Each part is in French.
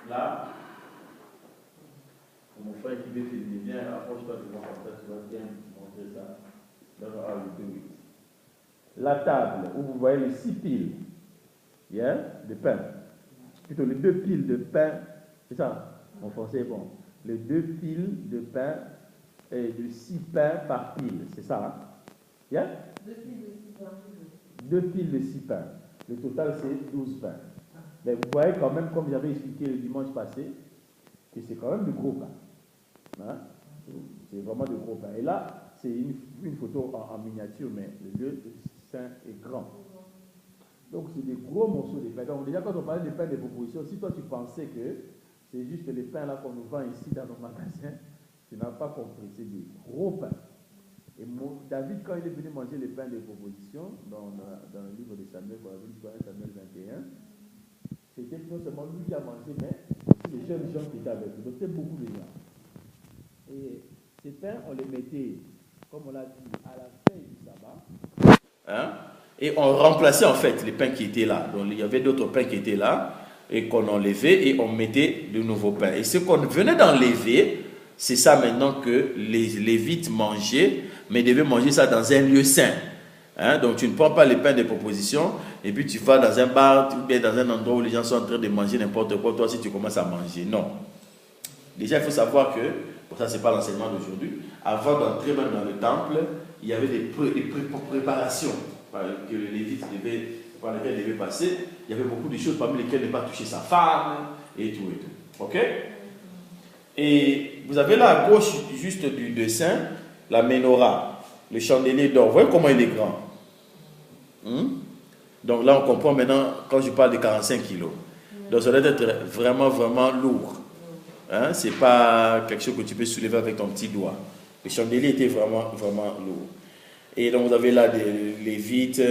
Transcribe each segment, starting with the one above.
là, mon frère qui veut filmer, viens, approche-toi devant comme ça, tu vas bien montrer ça. Dans le 2, 8. La table où vous voyez les 6 piles de pain, plutôt les 2 piles de pain, c'est ça, mon français est bon. Les 2 piles de pain et de 6 pains par pile, c'est ça, hein? 2 piles de 6 pains. 2 piles de 6 pains. Le total, c'est 12 pains. Mais vous voyez quand même, comme j'avais expliqué le dimanche passé, que c'est quand même du gros pain. Hein? C'est vraiment de gros pain. Et là, c'est une photo en miniature, mais le lieu saint est grand. Donc, c'est des gros morceaux de pain. Donc, déjà, quand on parlait des pains de proposition, si toi tu pensais que c'est juste les pains là qu'on nous vend ici dans nos magasins, tu n'as pas compris. C'est des gros pains. Et David, quand il est venu manger les pains de proposition, dans le livre de Samuel, pour la vie de Samuel 21, c'était non seulement lui qui a mangé, mais aussi les jeunes gens qui étaient avec lui. Donc, c'était beaucoup de gens. Et ces pains, on les mettait, comme on l'a dit, à la fin du sabbat. Hein? Et on remplaçait en fait les pains qui étaient là. Donc il y avait d'autres pains qui étaient là et qu'on enlevait et on mettait de nouveaux pains. Et ce qu'on venait d'enlever, c'est ça maintenant que les Lévites mangeaient, mais ils devaient manger ça dans un lieu saint. Hein? Donc tu ne prends pas les pains de proposition et puis tu vas dans un bar ou bien dans un endroit où les gens sont en train de manger n'importe quoi, toi si tu commences à manger. Non. Déjà il faut savoir que, pour ça c'est pas l'enseignement d'aujourd'hui, avant d'entrer même dans le temple, il y avait des préparations que les Lévites par lesquelles devaient passer. Il y avait beaucoup de choses parmi lesquelles ne pas toucher sa femme et tout et tout. Ok? Et vous avez là à gauche juste du dessin la menorah, le chandelier d'or. Vous voyez comment il est grand? Donc là on comprend maintenant quand je parle de 45 kilos. Donc ça doit être vraiment vraiment lourd. Hein? C'est pas quelque chose que tu peux soulever avec ton petit doigt. Le chandelier était vraiment vraiment lourd. Et donc vous avez là des Lévites.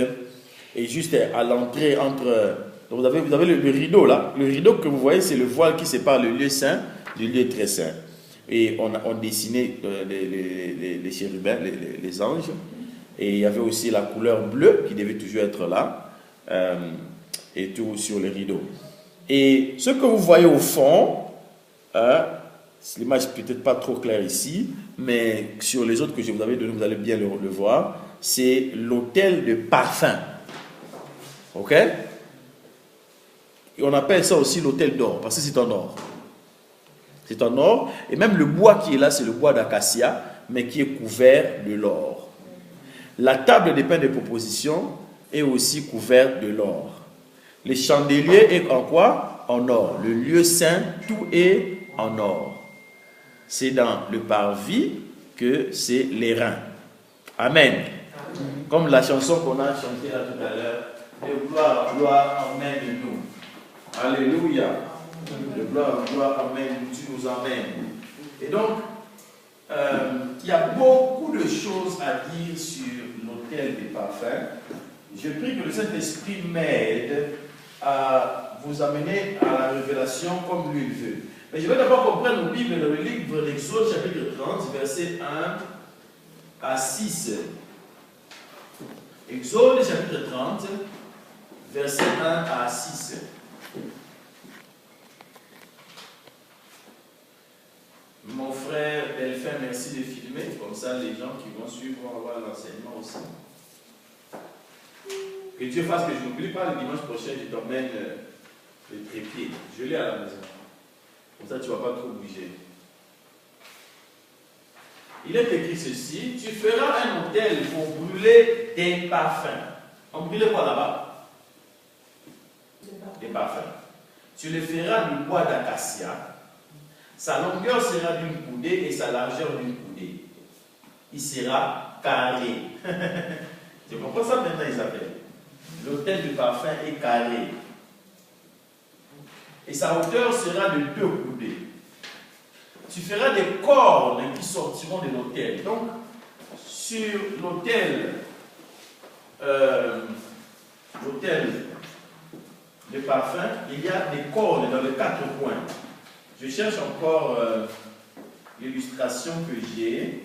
Et juste à l'entrée entre... Donc vous avez le rideau là. Le rideau que vous voyez, c'est le voile qui sépare le lieu saint du lieu très saint. Et on dessinait les chérubins, les anges. Et il y avait aussi la couleur bleue qui devait toujours être là. Et tout sur le rideau. Et ce que vous voyez au fond, l'image peut-être pas trop claire ici, mais sur les autres que je vous avais donné, vous allez bien le voir, c'est l'autel de parfum. Ok? Et on appelle ça aussi l'autel d'or, parce que c'est en or. C'est en or, et même le bois qui est là, c'est le bois d'acacia, mais qui est couvert de l'or. La table des pains de proposition est aussi couverte de l'or. Le chandelier est en quoi? En or. Le lieu saint, tout est en or. C'est dans le parvis que c'est l'airain. Amen. Comme la chanson qu'on a chantée là tout à l'heure. Et gloire, gloire, amen de nous. Alléluia. De gloire, gloire, amen, tu nous emmènes. Et donc, il y a beaucoup de choses à dire sur l'autel des parfums. Je prie que le Saint-Esprit m'aide à vous amener à la révélation comme lui veut. Mais je vais d'abord comprendre nos Bibles dans le livre d'Exode, chapitre 30, versets 1 à 6. Exode, chapitre 30, versets 1 à 6. Mon frère Delphin, merci de filmer, comme ça les gens qui vont suivre vont avoir l'enseignement aussi. Que Dieu fasse que je n'oublie pas le dimanche prochain, je t'emmène le trépied. Je l'ai à la maison. Comme ça, tu ne vas pas trop bouger. Il est écrit ceci: tu feras un autel pour brûler des parfums. On brûlait quoi là-bas? Des parfums. Tu le feras du bois d'acacia. Sa longueur sera d'une coudée et sa largeur d'une coudée. Il sera carré. Tu comprends ça maintenant, Isabelle? L'autel du parfum est carré. Et sa hauteur sera de 2 coudées. Tu feras des cornes qui sortiront de l'autel. Donc, sur l'autel de parfum, il y a des cornes dans les 4 coins. Je cherche encore l'illustration que j'ai.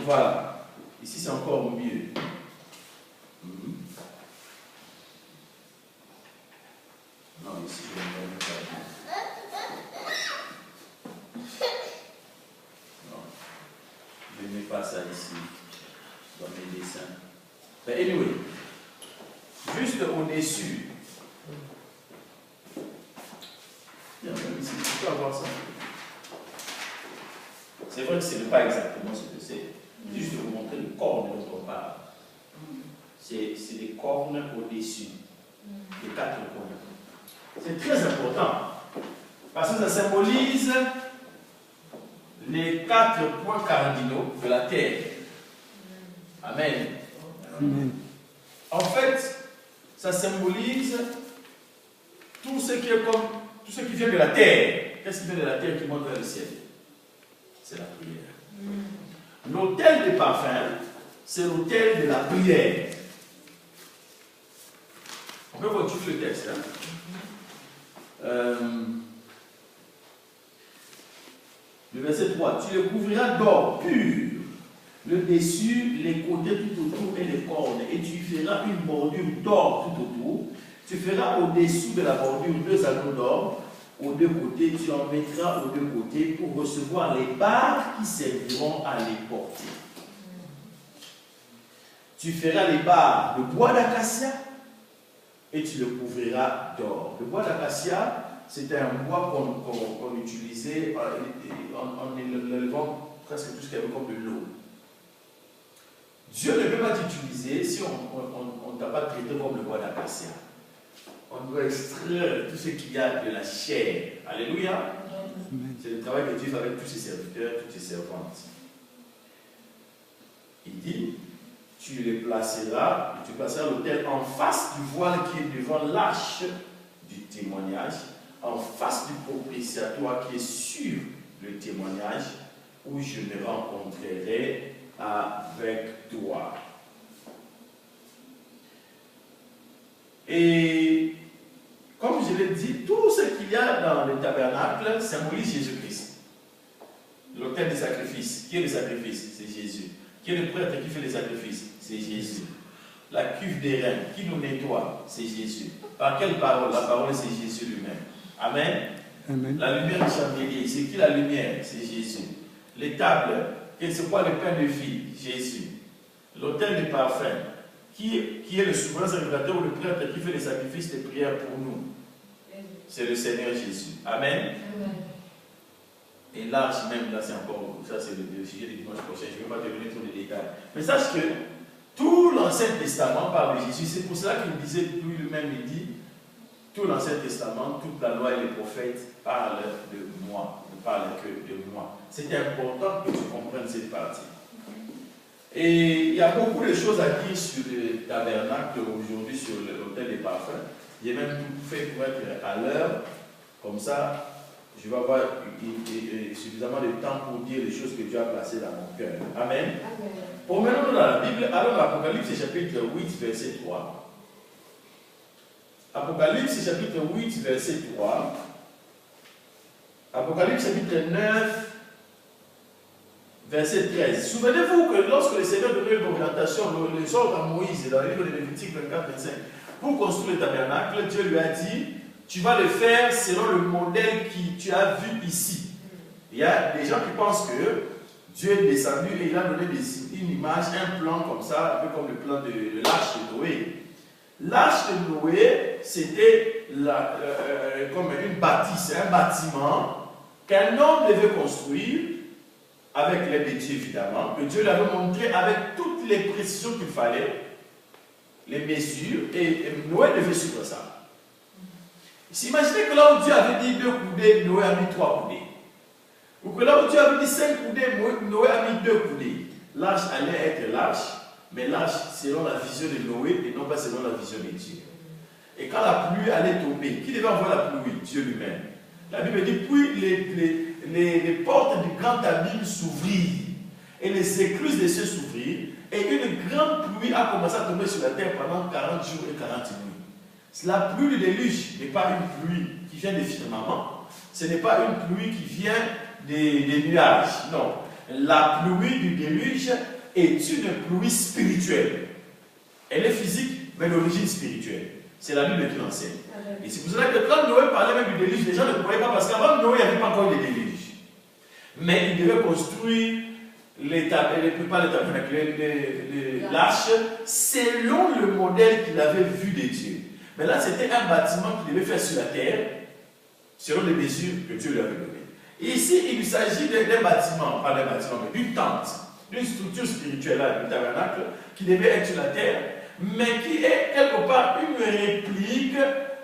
Voilà. Ici, c'est encore mieux. Non, ici, je ne vais pas. Non. Je ne mets pas ça ici, dans mes dessins. Mais anyway, juste au-dessus. Même ici, tu peux avoir ça. C'est vrai que ce n'est pas exactement ce que c'est. Juste de vous montrer le corne dont on parle. C'est des cornes au-dessus. Les 4 cornes. C'est très important. Parce que ça symbolise les 4 points cardinaux de la terre. Amen. Amen. En fait, ça symbolise tout ce qui est comme tout ce qui vient de la terre. Qu'est-ce qui vient de la terre qui monte vers le ciel? C'est la prière. L'autel des parfums, c'est l'autel de la prière. On peut voir tout le texte. Le verset 3. Tu le couvriras d'or pur, le dessus, les côtés tout autour et les cornes, et tu feras une bordure d'or tout autour. Tu feras au-dessous de la bordure 2 anneaux d'or aux 2 côtés. Tu en mettras aux 2 côtés pour recevoir les barres qui serviront à les porter. Tu feras les barres de bois d'acacia et tu le couvriras d'or. Le bois d'acacia, c'était un bois qu'on utilisait en élevant presque tout ce qu'il y avait comme de l'eau. Dieu ne peut pas t'utiliser si on ne t'a pas traité comme le bois d'acacia. On doit extraire tout ce qu'il y a de la chair. Alléluia. C'est le travail que Dieu fait avec tous ses serviteurs, toutes ses servantes. Il dit, tu placeras l'autel en face du voile qui est devant l'arche du témoignage, en face du propitiatoire qui est sur le témoignage, où je me rencontrerai avec toi. Et comme je l'ai dit, tout ce qu'il y a dans le tabernacle symbolise Jésus-Christ. L'autel du sacrifice. Qui est le sacrifice? C'est Jésus. Qui est le prêtre qui fait les sacrifices? C'est Jésus. La cuve des reins, qui nous nettoie? C'est Jésus. Par quelle parole? La parole, c'est Jésus lui-même. Amen. Amen. La lumière du chandelier, c'est qui la lumière? C'est Jésus. Les tables, c'est quoi le pain de vie? Jésus. L'autel du parfum, qui est le souverain sacrificateur ou le prêtre qui fait les sacrifices de prière pour nous? C'est le Seigneur Jésus. Amen. Amen. Et l'arche même, là c'est encore, ça c'est le sujet du dimanche prochain, je ne vais pas te donner tous les détails. Mais sache que tout l'Ancien Testament parle de Jésus. C'est pour cela qu'il disait, lui-même il dit, tout l'Ancien Testament, toute la loi et les prophètes parlent de moi, ne parlent que de moi. C'est important que tu comprennes cette partie. Et il y a beaucoup de choses à dire sur le tabernacle aujourd'hui, sur l'autel des parfums. J'ai même tout fait pour être à l'heure, comme ça, je vais avoir suffisamment de temps pour dire les choses que Dieu a placées dans mon cœur. Amen. Amen. Pour maintenant dans la Bible, allons à Apocalypse chapitre 8, verset 3. Apocalypse chapitre 8, verset 3. Apocalypse chapitre 9, verset 13. Souvenez-vous que lorsque le Seigneur donnait l'orientation, les ordres à Moïse, dans le livre de Lévitique 24-25, pour construire le tabernacle, Dieu lui a dit, tu vas le faire selon le modèle que tu as vu ici. Il y a des gens qui pensent que Dieu est descendu et il a donné une image, un plan comme ça, un peu comme le plan de l'arche de Noé. L'arche de Noé, c'était comme une bâtisse, un bâtiment qu'un homme devait construire avec l'aide de Dieu évidemment, que Dieu lui avait montré avec toutes les précisions qu'il fallait, les mesures, et Noé devait suivre ça. Imaginez que là où Dieu avait dit 2 coudées, Noé a mis 3 coudées. Ou que là où Dieu avait dit 5 coudées, Noé a mis 2 coudées. L'arche allait être l'arche, mais l'arche selon la vision de Noé et non pas selon la vision de Dieu. Et quand la pluie allait tomber, qui devait envoyer la pluie? Dieu lui-même. La Bible dit, puis les portes du grand abîme s'ouvrirent et les écluses des cieux s'ouvrirent et une grande pluie a commencé à tomber sur la terre pendant 40 jours et 40 nuits. La pluie du déluge n'est pas une pluie qui vient des firmaments, ce n'est pas une pluie qui vient des nuages, non. La pluie du déluge est une pluie spirituelle. Elle est physique, mais d'origine spirituelle. C'est la Bible qui l'enseigne. Et c'est pour cela que quand Noé parlait même du déluge, les gens ne croyaient pas parce qu'avant Noé, il n'y avait pas encore de déluge. Mais il devait construire l'arche selon le modèle qu'il avait vu de Dieu. Mais là, c'était un bâtiment qu'il devait faire sur la terre, selon les mesures que Dieu lui avait données. Et ici, il s'agit d'un bâtiment, pas d'un bâtiment, mais d'une tente, d'une structure spirituelle, du tabernacle, qui devait être sur la terre, mais qui est quelque part une réplique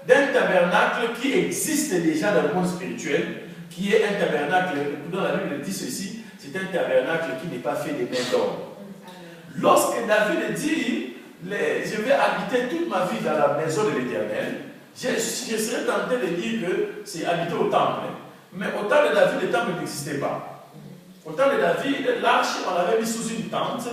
d'un tabernacle qui existe déjà dans le monde spirituel, qui est un tabernacle, dans la Bible dit ceci, c'est un tabernacle qui n'est pas fait des mains d'homme. Lorsque David dit, je vais habiter toute ma vie dans la maison de l'Éternel, je serais tenté de dire que c'est habiter au temple. Mais au temps de David, le temple n'existait pas. Au temps de David, l'arche, on l'avait mis sous une tente.